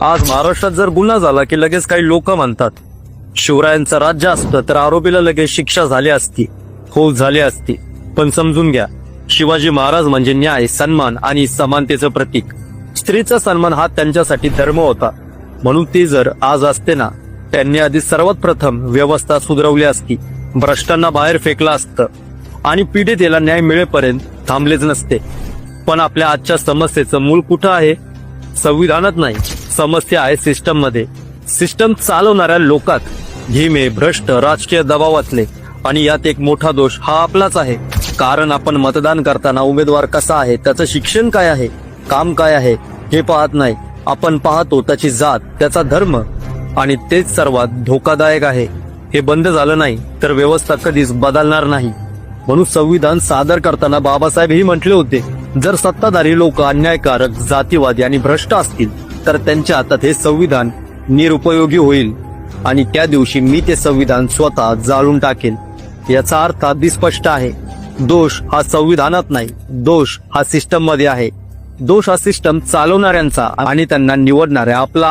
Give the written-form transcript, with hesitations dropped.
आज महाराष्ट्रात जर गुन्हा झाला की लगेच काही लोक म्हणतात शिवरायांचं राज्य असतं तर आरोपीला लगेच शिक्षा झाली असती, हो झाली असती. पण समजून घ्या, शिवाजी महाराज म्हणजे न्याय, सन्मान आणि समानतेचं प्रतीक. स्त्रीचा सन्मान हा त्यांच्यासाठी धर्म होता. म्हणून ते जर आज असते ना, त्यांनी आधी सर्वात प्रथम व्यवस्था सुधारवली असती, भ्रष्टांना बाहेर फेकलं असतं आणि पीडितेला न्याय मिळेपर्यंत थांबलेच नसते. पण आपल्या आजच्या समस्येचं मूळ कुठं आहे? संविधानात नाही, समस्या आहे सिस्टम मध्ये. सिस्टम चालवणाऱ्या लोकात, धीमे, भ्रष्ट, राजकीय दबावातले. आणि यात एक मोठा दोष हा आपलाच आहे. कारण आपण मतदान करताना उमेदवार कसा आहे, त्याचं शिक्षण काय आहे, काम काय आहे हे पाहत नाही. आपण पाहतो त्याची जात, त्याचा धर्म, आणि तेच सर्वात धोकादायक आहे. हे बंद झालं नाही तर व्यवस्था कधीच बदलणार नाही. म्हणून संविधान सादर करताना बाबासाहेब ही म्हटले होते, जर सत्ताधारी लोक अन्यायकारक, जातीवादी आणि भ्रष्ट असतील तर त्यांच्या हातात हे संविधान निरुपयोगी होईल आणि त्या दिवशी मी ते संविधान स्वतः जाळून टाकेल. याचा अर्थ अगदी स्पष्ट आहे. दोष हा संविधानात नाही, दोष हा सिस्टम मध्ये आहे. दोष हा सिस्टम चालवणाऱ्यांचा आणि त्यांना निवडणाऱ्या आपला